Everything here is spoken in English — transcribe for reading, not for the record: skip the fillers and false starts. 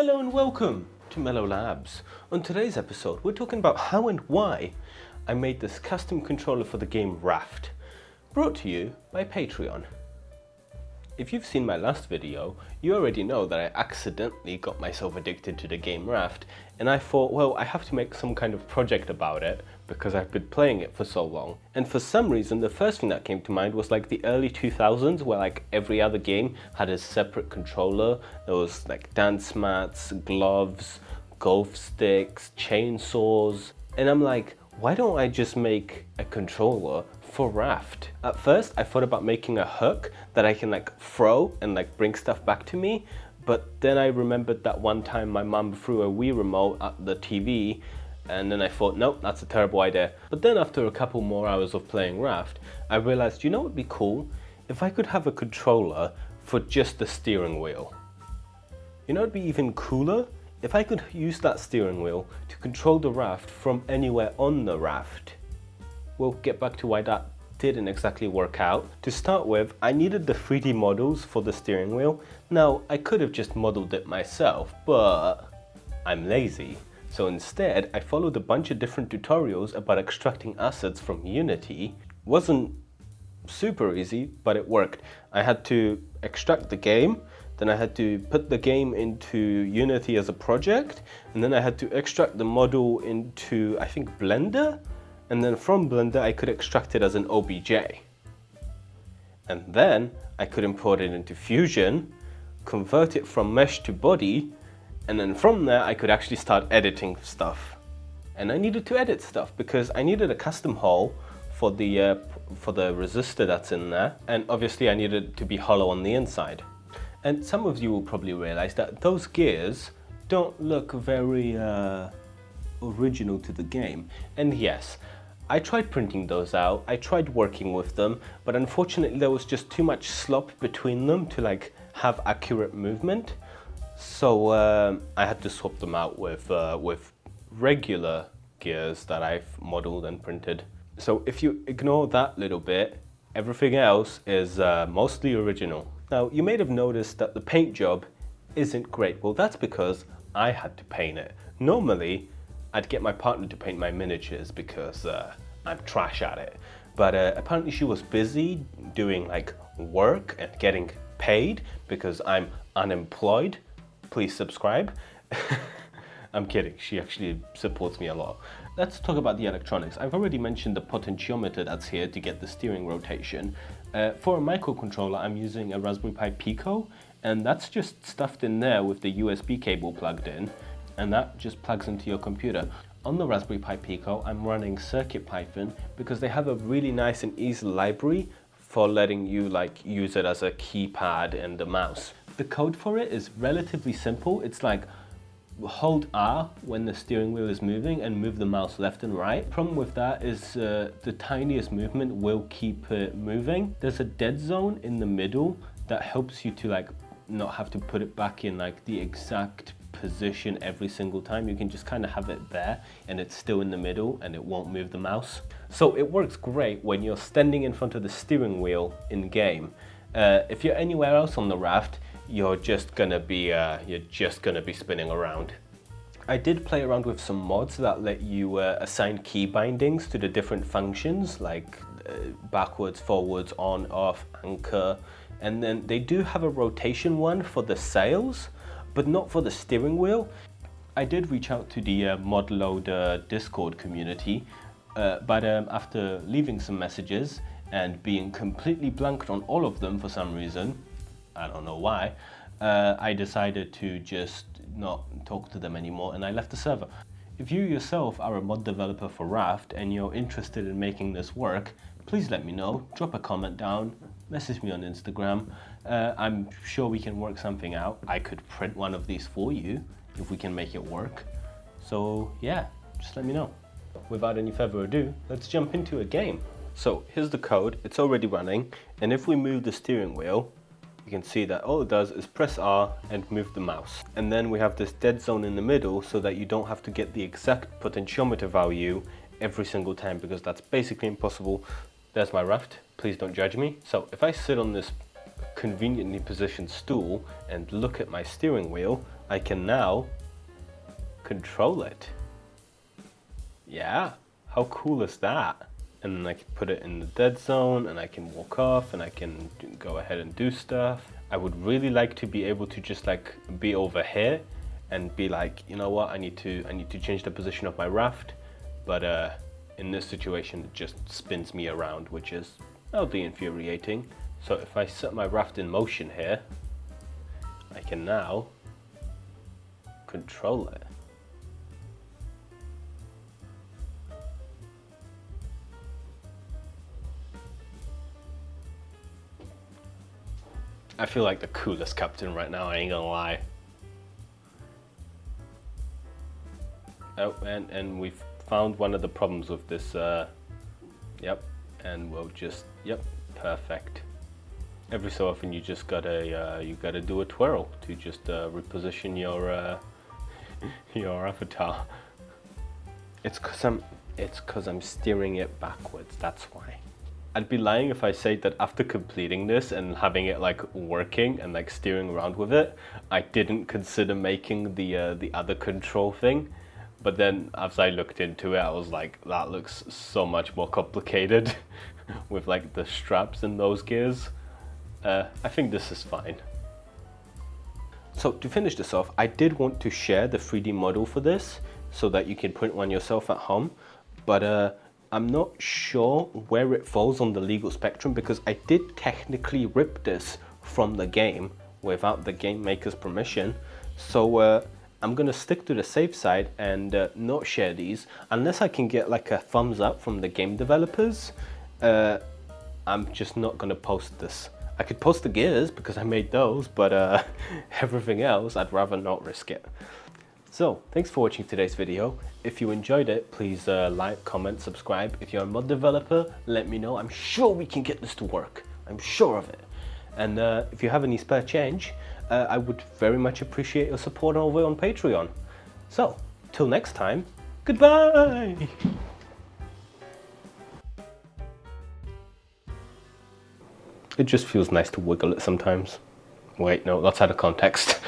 Hello and welcome to Mellow Labs. On today's episode, we're talking about how and why I made this custom controller for the game Raft, brought to you by Patreon. If you've seen my last video, you already know that I accidentally got myself addicted to the game Raft, and I thought, well, I have to make some kind of project about it because I've been playing it for so long. And for some reason, the first thing that came to mind was like the early 2000s, where like every other game had a separate controller. There was like dance mats, gloves, golf sticks, chainsaws, and I'm like, why don't I just make a controller for Raft? At first, I thought about making a hook that I can like throw and like bring stuff back to me, but then I remembered that one time my mum threw a Wii remote at the TV, and then I thought, nope, that's a terrible idea. But then after a couple more hours of playing Raft, I realized, you know what would be cool? If I could have a controller for just the steering wheel. You know, it'd be even cooler if I could use that steering wheel to control the raft from anywhere on the raft. We'll get back to why that didn't exactly work out. To start with, I needed the 3D models for the steering wheel. Now, I could have just modeled it myself, but I'm lazy. So instead, I followed a bunch of different tutorials about extracting assets from Unity. Wasn't super easy, but it worked. I had to extract the game, then I had to put the game into Unity as a project, and then I had to extract the model into, I think, Blender, and then from Blender I could extract it as an OBJ. And then I could import it into Fusion, convert it from mesh to body, and then from there I could actually start editing stuff. And I needed to edit stuff because I needed a custom hole for the resistor that's in there, and obviously I needed it to be hollow on the inside. And some of you will probably realize that those gears don't look very original to the game. And yes, I tried printing those out, I tried working with them, but unfortunately there was just too much slop between them to like have accurate movement. So I had to swap them out with regular gears that I've modeled and printed. So if you ignore that little bit, everything else is mostly original. Now, you may have noticed that the paint job isn't great. Well, that's because I had to paint it. Normally, I'd get my partner to paint my miniatures because I'm trash at it. But apparently she was busy doing like work and getting paid because I'm unemployed. Please subscribe. I'm kidding, she actually supports me a lot. Let's talk about the electronics. I've already mentioned the potentiometer that's here to get the steering rotation. For a microcontroller, I'm using a Raspberry Pi Pico, and that's just stuffed in there with the USB cable plugged in, and that just plugs into your computer. On the Raspberry Pi Pico, I'm running CircuitPython because they have a really nice and easy library for letting you like use it as a keypad and a mouse. The code for it is relatively simple. It's like hold R when the steering wheel is moving and move the mouse left and right. Problem with that is the tiniest movement will keep it moving. There's a dead zone in the middle that helps you to like not have to put it back in like the exact position every single time. You can just kind of have it there and it's still in the middle and it won't move the mouse. So it works great when you're standing in front of the steering wheel in game. If you're anywhere else on the raft, you're just gonna be spinning around. I did play around with some mods that let you assign key bindings to the different functions, like backwards, forwards, on, off, anchor, and then they do have a rotation one for the sails, but not for the steering wheel. I did reach out to the ModLoader Discord community, but after leaving some messages and being completely blanked on all of them for some reason, I don't know why, I decided to just not talk to them anymore and I left the server. If you yourself are a mod developer for Raft and you're interested in making this work, please let me know, drop a comment down, message me on Instagram. I'm sure we can work something out. I could print one of these for you if we can make it work. So yeah, just let me know. Without any further ado, let's jump into a game. So here's the code, it's already running, and if we move the steering wheel, you can see that all it does is press R and move the mouse. And then we have this dead zone in the middle so that you don't have to get the exact potentiometer value every single time because that's basically impossible. There's my raft, please don't judge me. So if I sit on this conveniently positioned stool and look at my steering wheel, I can now control it. Yeah, how cool is that? And then I can put it in the dead zone and I can walk off and I can go ahead and do stuff. I would really like to be able to just like be over here and be like, you know what, I need to change the position of my raft. But in this situation, it just spins me around, which is mildly infuriating. So if I set my raft in motion here, I can now control it. I feel like the coolest captain right now, I ain't gonna lie. Oh, and we've found one of the problems with this, yep, and we'll just, yep, perfect. Every so often you just gotta, you gotta do a twirl to just reposition your, your avatar. It's cause I'm steering it backwards, that's why. I'd be lying if I say that after completing this and having it like working and like steering around with it, I didn't consider making the other control thing. But then as I looked into it, I was like, that looks so much more complicated with like the straps and those gears. I think this is fine. So to finish this off, I did want to share the 3D model for this so that you can print one yourself at home. But I'm not sure where it falls on the legal spectrum because I did technically rip this from the game without the game maker's permission. So I'm gonna stick to the safe side and not share these unless I can get like a thumbs up from the game developers. I'm just not gonna post this. I could post the gears because I made those, but everything else I'd rather not risk it. So, thanks for watching today's video. If you enjoyed it, please like, comment, subscribe. If you're a mod developer, let me know. I'm sure we can get this to work. I'm sure of it. And if you have any spare change, I would very much appreciate your support over on Patreon. So, till next time, goodbye! It just feels nice to wiggle it sometimes. Wait, no, that's out of context.